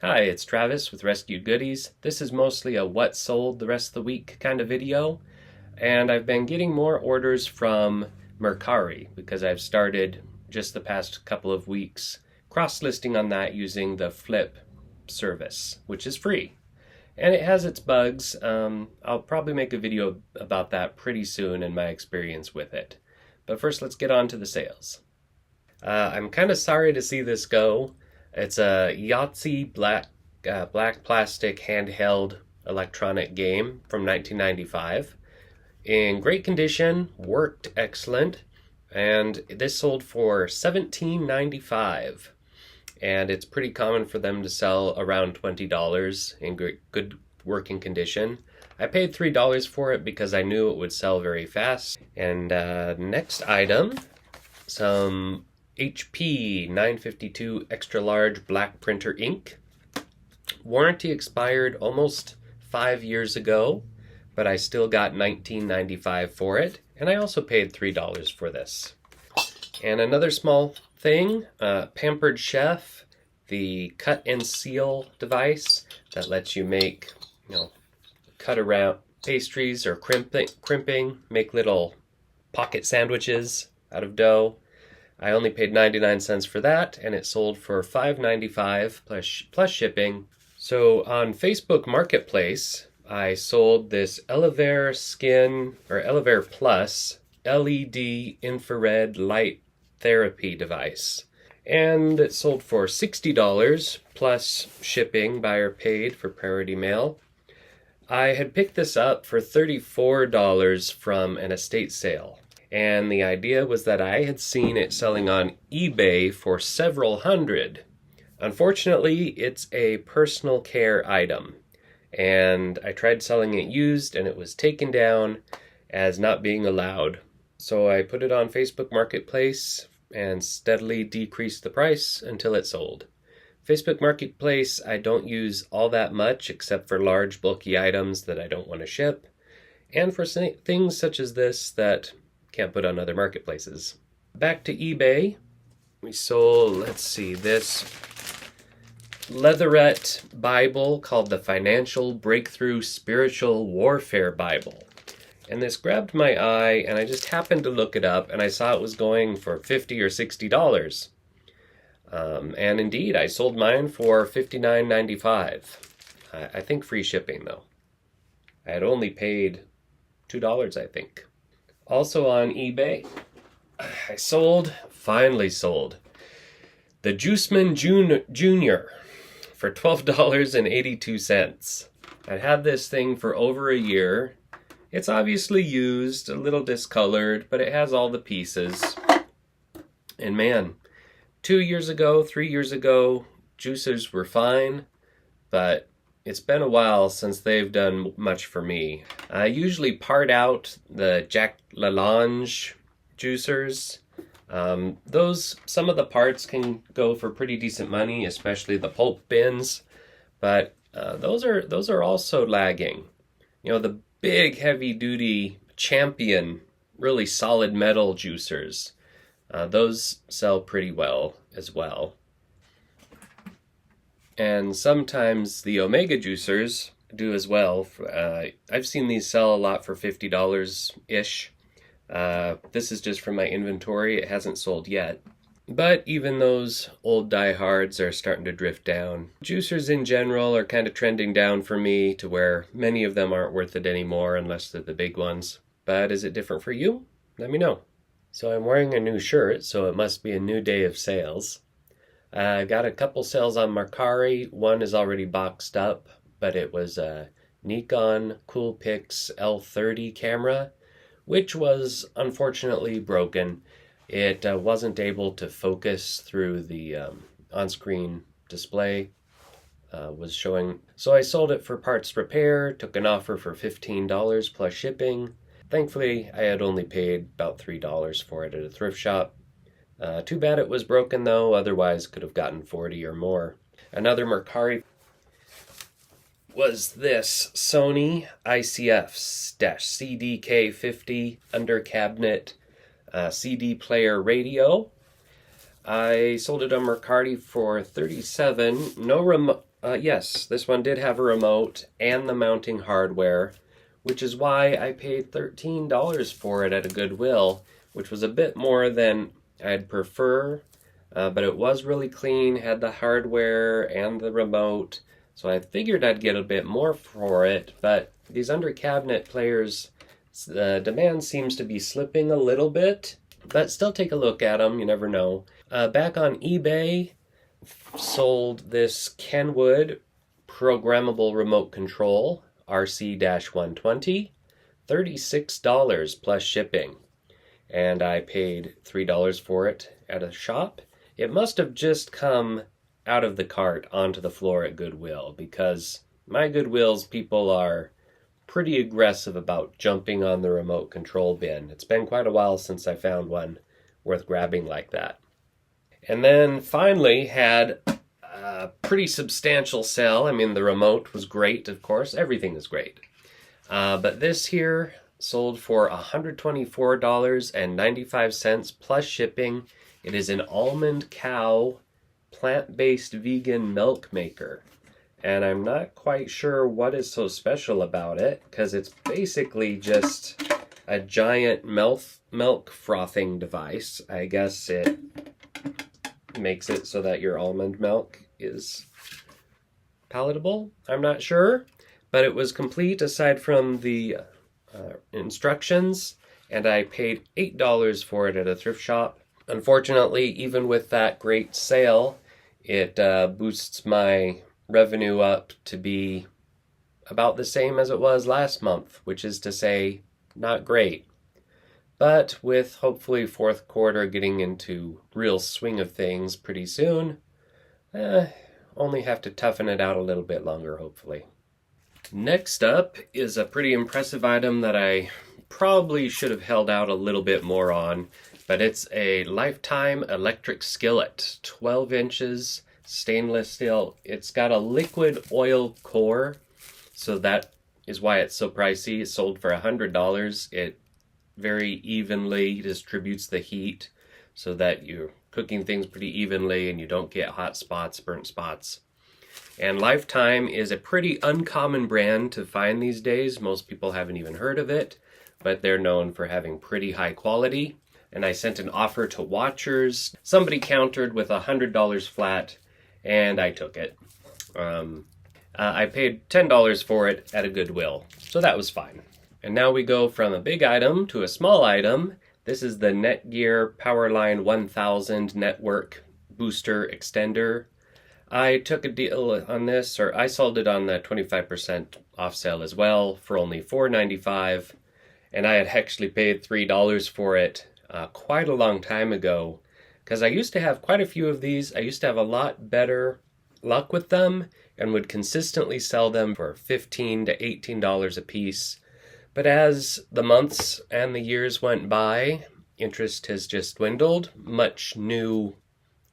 Hi, it's Travis with Rescued Goodies. This is mostly a what sold the rest of the week kind of video, and I've been getting more orders from Mercari because I've started just the past couple of weeks cross-listing on that using the Flip service, which is free. And it has its bugs. I'll probably make a video about that pretty soon and my experience with it. But first, let's get on to the sales. I'm kind of sorry to see this go. It's a Yahtzee black plastic handheld electronic game from 1995. In great condition, worked excellent, and this sold for $17.95. And it's pretty common for them to sell around $20 in good working condition. I paid $3 for it because I knew it would sell very fast. And next item, some HP 952 extra large black printer ink. Warranty expired almost 5 years ago, but I still got $19.95 for it, and I also paid $3 for this. And another small thing, Pampered Chef, the cut and seal device that lets you make, cut around pastries or crimping, make little pocket sandwiches out of dough. I only paid 99 cents for that, and it sold for $5.95 plus shipping. So on Facebook Marketplace, I sold this Elevare Skin or Elevare Plus LED infrared light therapy device. And it sold for $60 plus shipping, buyer paid for priority mail. I had picked this up for $34 from an estate sale. And the idea was that I had seen it selling on eBay for several hundred. Unfortunately, it's a personal care item, and I tried selling it used and it was taken down as not being allowed. So I put it on Facebook Marketplace and steadily decreased the price until it sold. Facebook Marketplace I don't use all that much except for large bulky items that I don't want to ship, and for things such as this that can't put on other marketplaces. Back to eBay, we sold, this leatherette Bible called the Financial Breakthrough Spiritual Warfare Bible. And this grabbed my eye, and I just happened to look it up, and I saw it was going for $50 or $60. And indeed, I sold mine for $59.95. I think free shipping, though. I had only paid $2, I think. Also on eBay, I finally sold, the Juiceman Jr. for $12.82. I'd had this thing for over a year. It's obviously used, a little discolored, but it has all the pieces. And man, 3 years ago, juicers were fine, but it's been a while since they've done much for me. I usually part out the Jack LaLange juicers. Some of the parts can go for pretty decent money, especially the pulp bins, but those are also lagging. The big heavy-duty Champion, really solid metal juicers, those sell pretty well as well. And sometimes the Omega juicers do as well. I've seen these sell a lot for $50-ish. This is just from my inventory. It hasn't sold yet. But even those old diehards are starting to drift down. Juicers in general are kind of trending down for me to where many of them aren't worth it anymore unless they're the big ones. But is it different for you? Let me know. So I'm wearing a new shirt, so it must be a new day of sales. I got a couple sales on Mercari. One is already boxed up, but it was a Nikon Coolpix L30 camera, which was unfortunately broken. It wasn't able to focus through the on-screen display was showing. So I sold it for parts repair, took an offer for $15 plus shipping. Thankfully, I had only paid about $3 for it at a thrift shop. Too bad it was broken though, otherwise could have gotten 40 or more. Another Mercari was this Sony ICF-CDK50 under cabinet CD player radio. I sold it on Mercari for $37. No Yes, this one did have a remote and the mounting hardware, which is why I paid $13 for it at a Goodwill, which was a bit more than I'd prefer, but it was really clean, had the hardware and the remote, so I figured I'd get a bit more for it, but these under cabinet players, the demand seems to be slipping a little bit, but still take a look at them, you never know. Back on eBay, sold this Kenwood programmable remote control RC-120, $36 plus shipping, and I paid $3 for it at a shop. It must have just come out of the cart onto the floor at Goodwill, because my Goodwills, people are pretty aggressive about jumping on the remote control bin. It's been quite a while since I found one worth grabbing like that. And then finally had a pretty substantial sale. I mean, the remote was great, of course. Everything is great. But this here sold for $124.95 plus shipping. It is an almond cow plant-based vegan milk maker. And I'm not quite sure what is so special about it, because it's basically just a giant milk frothing device. I guess it makes it so that your almond milk is palatable. I'm not sure, but it was complete aside from the instructions, and I paid $8 for it at a thrift shop. Unfortunately, even with that great sale, it boosts my revenue up to be about the same as it was last month, which is to say, not great. But with hopefully fourth quarter getting into real swing of things pretty soon, only have to toughen it out a little bit longer, hopefully. Next up is a pretty impressive item that I probably should have held out a little bit more on, but it's a Lifetime electric skillet, 12 inches, stainless steel. It's got a liquid oil core, so that is why it's so pricey. It sold for $100. It very evenly distributes the heat so that you're cooking things pretty evenly and you don't get hot spots, burnt spots. And Lifetime is a pretty uncommon brand to find these days. Most people haven't even heard of it, but they're known for having pretty high quality. And I sent an offer to watchers. Somebody countered with $100 flat, and I took it. I paid $10 for it at a Goodwill, so that was fine. And now we go from a big item to a small item. This is the Netgear Powerline 1000 Network Booster Extender. I took a deal on this, or I sold it on the 25% off sale as well for only $4.95, and I had actually paid $3 for it quite a long time ago, because I used to have quite a few of these. I used to have a lot better luck with them and would consistently sell them for $15 to $18 a piece. But as the months and the years went by, interest has just dwindled. Much new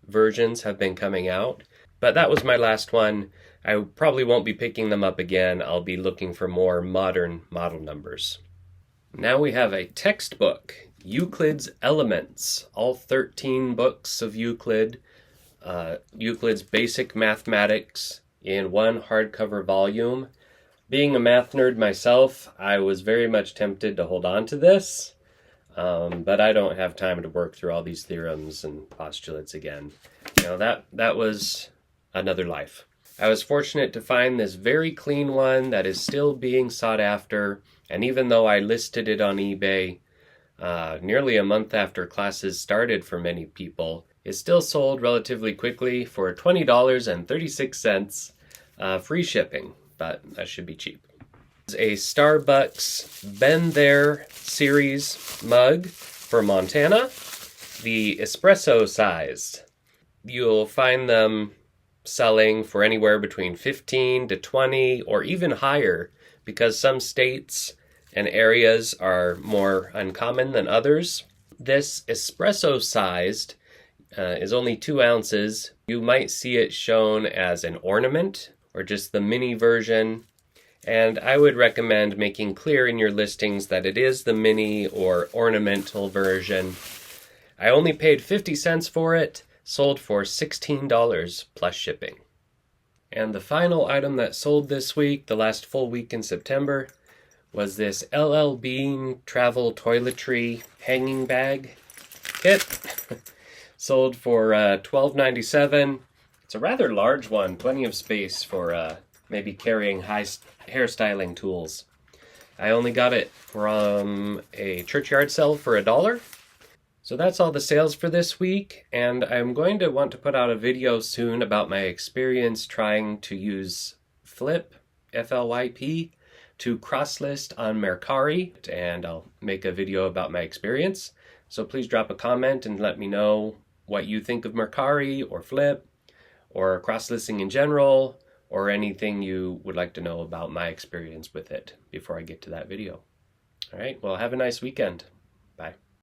versions have been coming out. But that was my last one. I probably won't be picking them up again. I'll be looking for more modern model numbers. Now we have a textbook, Euclid's Elements, all 13 books of Euclid, Euclid's Basic Mathematics in one hardcover volume. Being a math nerd myself, I was very much tempted to hold on to this, but I don't have time to work through all these theorems and postulates again. You know, that was another life. I was fortunate to find this very clean one that is still being sought after, and even though I listed it on eBay nearly a month after classes started for many people, it still sold relatively quickly for $20.36, free shipping, but that should be cheap. It's a Starbucks Been There series mug for Montana, the espresso sized. You'll find them selling for anywhere between 15 to 20 or even higher, because some states and areas are more uncommon than others. This espresso sized is only 2 ounces. You might see it shown as an ornament or just the mini version, and I would recommend making clear in your listings that it is the mini or ornamental version. I only paid 50 cents for it, sold for $16 plus shipping. And the final item that sold this week, the last full week in September, was this LL Bean travel toiletry hanging bag kit. Sold for $12.97. It's a rather large one, plenty of space for maybe carrying hairstyling tools. I only got it from a churchyard sale for $1. So that's all the sales for this week, and I'm going to want to put out a video soon about my experience trying to use Flip, F-L-Y-P, to cross-list on Mercari, and I'll make a video about my experience. So please drop a comment and let me know what you think of Mercari or Flip or cross-listing in general, or anything you would like to know about my experience with it before I get to that video. All right, well, have a nice weekend. Bye.